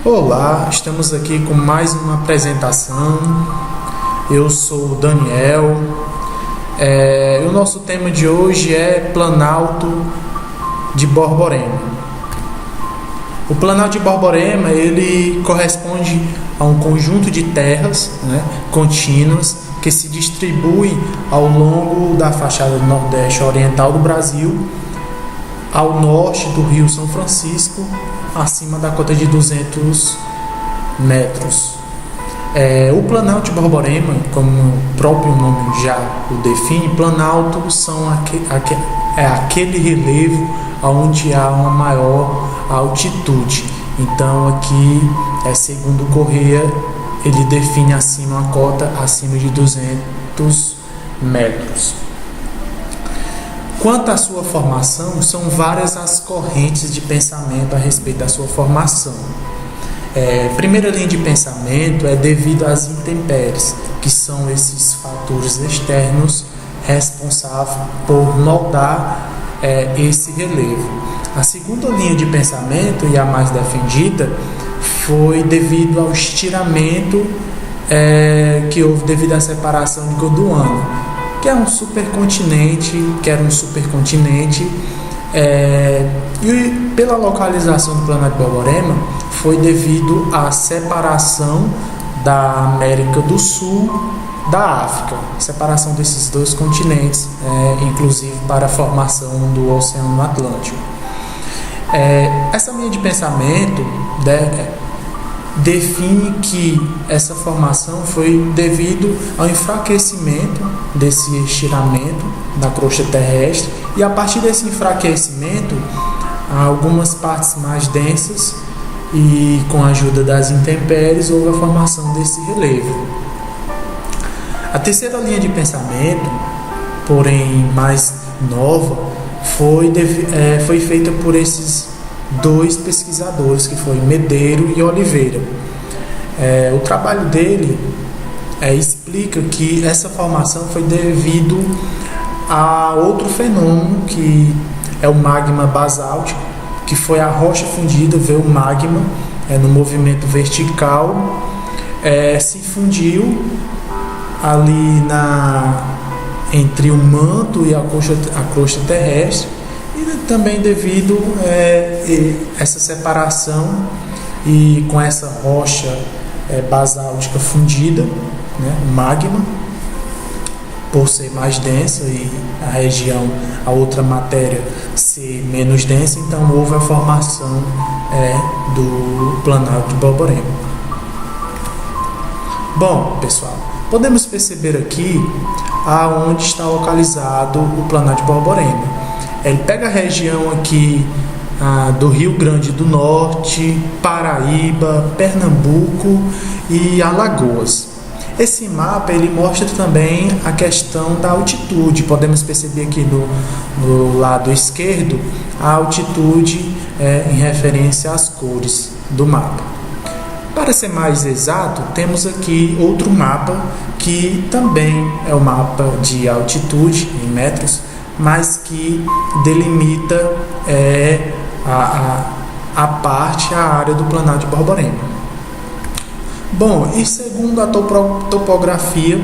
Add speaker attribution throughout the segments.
Speaker 1: Olá, estamos aqui com mais uma apresentação. Eu sou o Daniel. O nosso tema de hoje é Planalto de Borborema. O Planalto de Borborema ele corresponde a um conjunto de terras, contínuas que se distribuem ao longo da fachada do Nordeste Oriental do Brasil, ao norte do Rio São Francisco, acima da cota de 200 metros. O Planalto de Borborema, como o próprio nome já o define, planalto são aquele relevo onde há uma maior altitude. Então aqui, segundo Corrêa, ele define acima uma cota acima de 200 metros. Quanto à sua formação, são várias as correntes de pensamento a respeito da sua formação. Primeira linha de pensamento é devido às intempéries, que são esses fatores externos responsáveis por moldar esse relevo. A segunda linha de pensamento, e a mais defendida, foi devido ao estiramento que houve devido à separação de Gondwana, que era um supercontinente, e pela localização do Planalto de Borborema foi devido à separação da América do Sul da África, separação desses dois continentes, inclusive para a formação do Oceano Atlântico. Essa linha de pensamento define que essa formação foi devido ao enfraquecimento desse estiramento da crosta terrestre, e a partir desse enfraquecimento, algumas partes mais densas, e com a ajuda das intempéries houve a formação desse relevo. A terceira linha de pensamento, porém mais nova, foi feita por esses dois pesquisadores, que foi Medeiro e Oliveira. O trabalho dele explica que essa formação foi devido a outro fenômeno, que é o magma basáltico, que foi a rocha fundida, veio o magma no movimento vertical, se fundiu ali entre o manto e a crosta terrestre, e também devido a essa separação e com essa rocha basáltica fundida, o magma, por ser mais densa e a outra matéria ser menos densa, então houve a formação do Planalto de Borborema. Bom, pessoal, podemos perceber aqui aonde está localizado o Planalto de Borborema. Ele pega a região aqui do Rio Grande do Norte, Paraíba, Pernambuco e Alagoas. Esse mapa ele mostra também a questão da altitude. Podemos perceber aqui no lado esquerdo a altitude em referência às cores do mapa. Para ser mais exato, temos aqui outro mapa que também é o mapa de altitude em metros, mas que delimita a área do Planalto de Borborema. Bom, e segundo a topografia,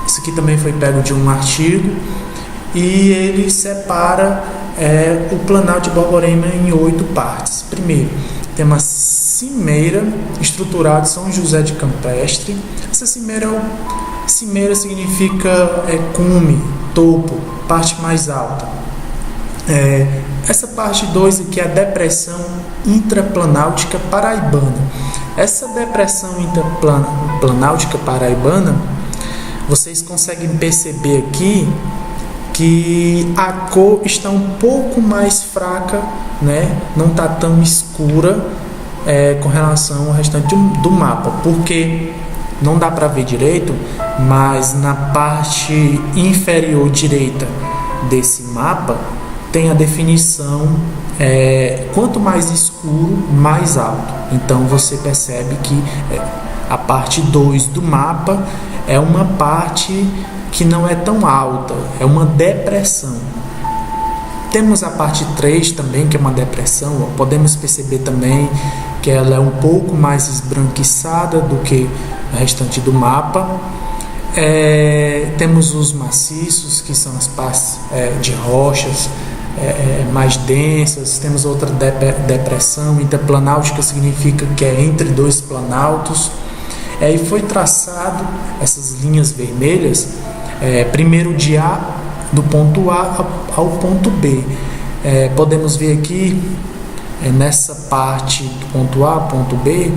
Speaker 1: isso aqui também foi pego de um artigo, e ele separa o Planalto de Borborema em 8 partes. Primeiro, tem uma cimeira estruturada em São José de Campestre. Essa cimeira significa cume, topo, parte mais alta. Essa parte 2 aqui é a depressão intraplanáutica paraibana. Essa depressão intraplanáutica paraibana, vocês conseguem perceber aqui que a cor está um pouco mais fraca, não está tão escura com relação ao restante do mapa, porque não dá para ver direito, mas na parte inferior direita desse mapa tem a definição, quanto mais escuro, mais alto. Então você percebe que a parte 2 do mapa é uma parte que não é tão alta, é uma depressão. Temos a parte 3 também, que é uma depressão. Podemos perceber também que ela é um pouco mais esbranquiçada do que o restante do mapa. Temos os maciços, que são as partes de rochas mais densas. Temos outra depressão interplanáutica, significa que é entre dois planaltos. E foi traçado essas linhas vermelhas, primeiro de do ponto A ao ponto B. Podemos ver aqui, nessa parte do ponto A, ponto B,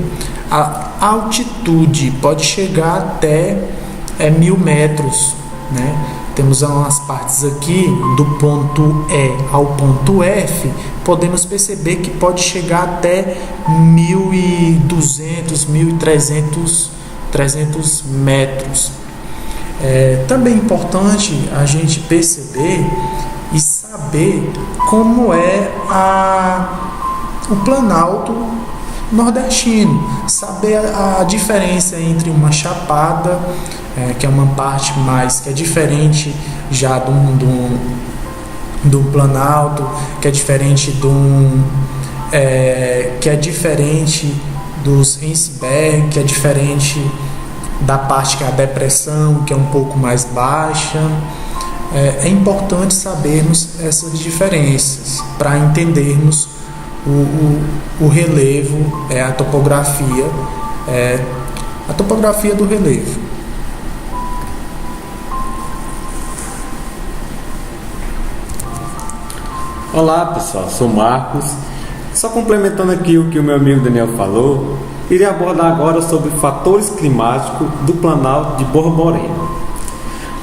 Speaker 1: a altitude pode chegar até 1.000 metros, né? Temos umas partes aqui do ponto E ao ponto F, podemos perceber que pode chegar até 1.200, 1.300 metros. Também é importante a gente perceber e saber como é o Planalto nordestino, saber a diferença entre uma chapada, que é uma parte mais, que é diferente já do Planalto, que é diferente que é diferente dos iceberg, que é diferente da parte que é a depressão, que é um pouco mais baixa. É importante sabermos essas diferenças para entendermos o relevo, a topografia do relevo.
Speaker 2: Olá pessoal, sou Marcos. Só complementando aqui o que o meu amigo Daniel falou, irei abordar agora sobre fatores climáticos do Planalto de Borborema.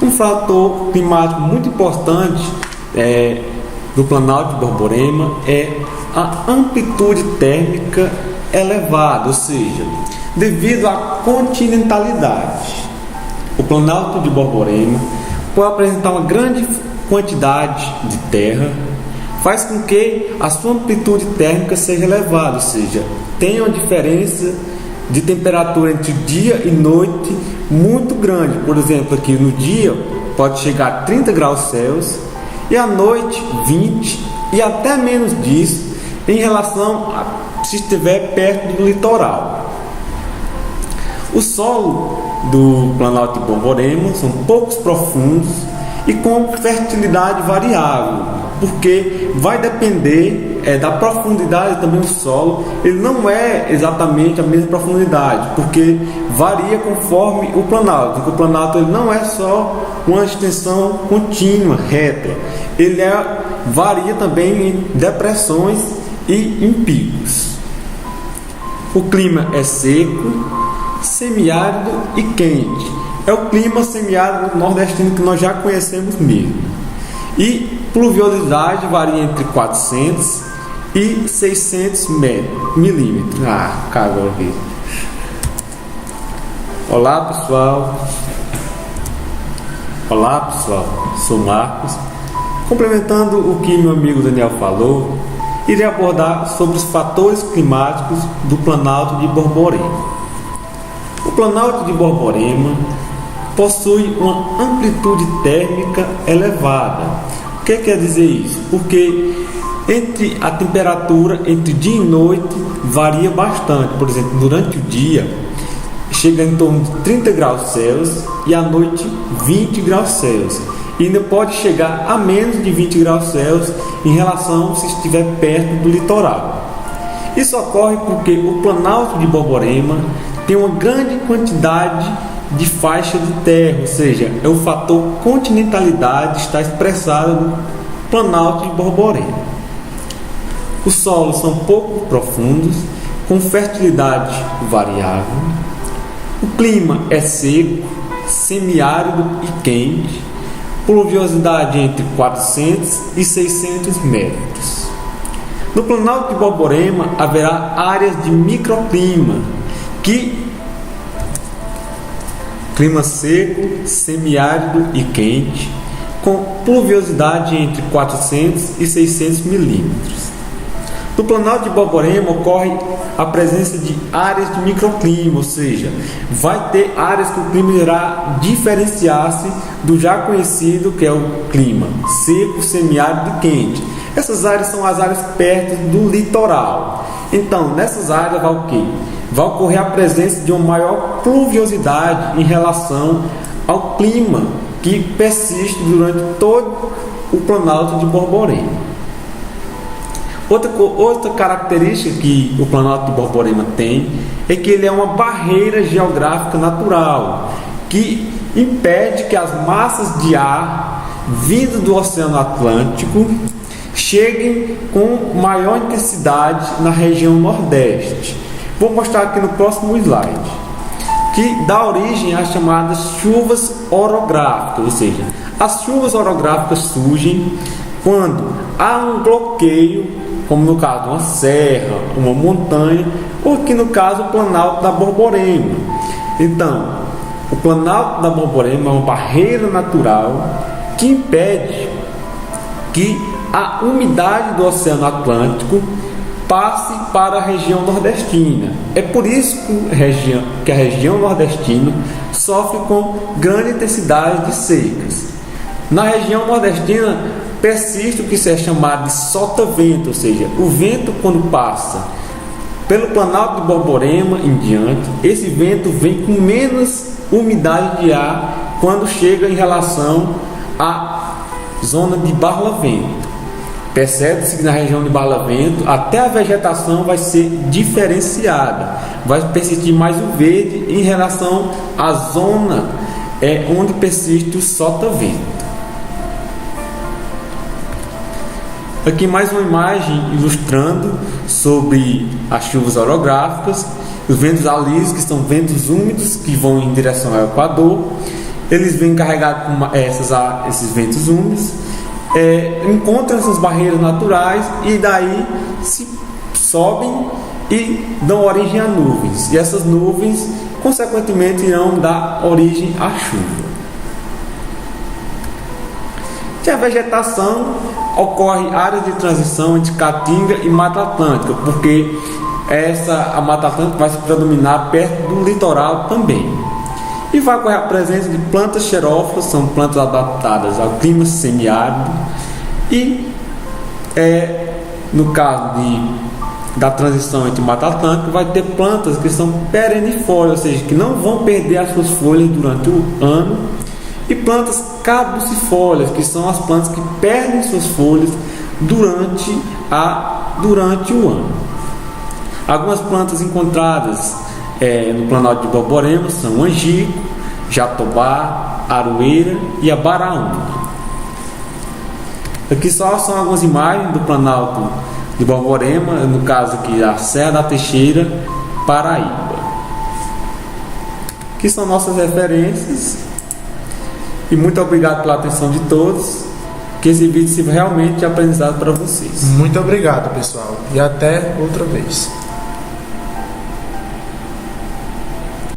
Speaker 2: Um fator climático muito importante do Planalto de Borborema é a amplitude térmica elevada, ou seja, devido à continentalidade. O Planalto de Borborema pode apresentar uma grande quantidade de terra, faz com que a sua amplitude térmica seja elevada, ou seja, tem uma diferença de temperatura entre dia e noite muito grande. Por exemplo, aqui no dia pode chegar a 30 graus Celsius e à noite 20 e até menos disso em relação a se estiver perto do litoral. O solo do Planalto de Borborema são poucos profundos e com fertilidade variável, porque vai depender da profundidade também do solo. Ele não é exatamente a mesma profundidade, porque varia conforme o Planalto. Porque o Planalto ele não é só uma extensão contínua, reta. Ele varia também em depressões e em picos. O clima é seco, semiárido e quente. É o clima semiárido nordestino que nós já conhecemos mesmo. E pluviosidade varia entre 400 e 600 milímetros. Cagou aqui. Olá pessoal, sou Marcos. Complementando o que meu amigo Daniel falou, irei abordar sobre os fatores climáticos do Planalto de Borborema. O Planalto de Borborema possui uma amplitude térmica elevada. O que quer dizer isso? Porque a temperatura entre dia e noite varia bastante. Por exemplo, durante o dia chega em torno de 30 graus Celsius e à noite 20 graus Celsius. E ainda pode chegar a menos de 20 graus Celsius em relação se estiver perto do litoral. Isso ocorre porque o Planalto de Borborema tem uma grande quantidade de faixa de terra, ou seja, o fator continentalidade está expressado no Planalto de Borborema. Os solos são pouco profundos, com fertilidade variável. O clima é seco, semiárido e quente. Pluviosidade entre 400 e 600 metros. No Planalto de Borborema haverá áreas de microclima, clima seco, semiárido e quente, com pluviosidade entre 400 e 600 milímetros. No Planalto de Borborema ocorre a presença de áreas de microclima, ou seja, vai ter áreas que o clima irá diferenciar-se do já conhecido, que é o clima seco, semiárido e quente. Essas áreas são as áreas perto do litoral. Então, nessas áreas vai o quê? Vai ocorrer a presença de uma maior pluviosidade em relação ao clima que persiste durante todo o Planalto de Borborema. Outra característica que o Planalto de Borborema tem é que ele é uma barreira geográfica natural que impede que as massas de ar vindas do Oceano Atlântico cheguem com maior intensidade na região Nordeste. Vou mostrar aqui no próximo slide, que dá origem às chamadas chuvas orográficas, ou seja, as chuvas orográficas surgem quando há um bloqueio, como no caso uma serra, uma montanha, ou aqui no caso o Planalto da Borborema. Então, o Planalto da Borborema é uma barreira natural que impede que a umidade do Oceano Atlântico passe para a região nordestina. É por isso que a região nordestina sofre com grande intensidade de secas. Na região nordestina persiste o que se é chamado de sotavento, ou seja, o vento quando passa pelo Planalto de Borborema em diante, esse vento vem com menos umidade de ar quando chega em relação à zona de Barlavento. Percebe-se que na região de Barlavento até a vegetação vai ser diferenciada, vai persistir mais o verde em relação à zona onde persiste o sotavento. Aqui mais uma imagem ilustrando sobre as chuvas orográficas, os ventos alísios, que são ventos úmidos que vão em direção ao Equador. Eles vêm carregados com esses ventos úmidos, encontram essas barreiras naturais e daí se sobem e dão origem a nuvens. E essas nuvens, consequentemente, irão dar origem à chuva. E a vegetação ocorre áreas de transição entre Caatinga e Mata Atlântica, porque a Mata Atlântica vai se predominar perto do litoral também. E vai ocorrer a presença de plantas xerófilas, são plantas adaptadas ao clima semiárido. E no caso da transição entre Mata Atlântica, vai ter plantas que são perennifólias, ou seja, que não vão perder as suas folhas durante o ano, e plantas caducifólias, que são as plantas que perdem suas folhas durante o ano. Algumas plantas encontradas no Planalto de Borborema são o angico, jatobá, aroeira e a baraúna. Aqui só são algumas imagens do Planalto de Borborema, no caso aqui a Serra da Teixeira, Paraíba. Aqui são nossas referências e muito obrigado pela atenção de todos. Que esse vídeo sirva realmente de aprendizado para vocês.
Speaker 1: Muito obrigado, pessoal, e até outra vez.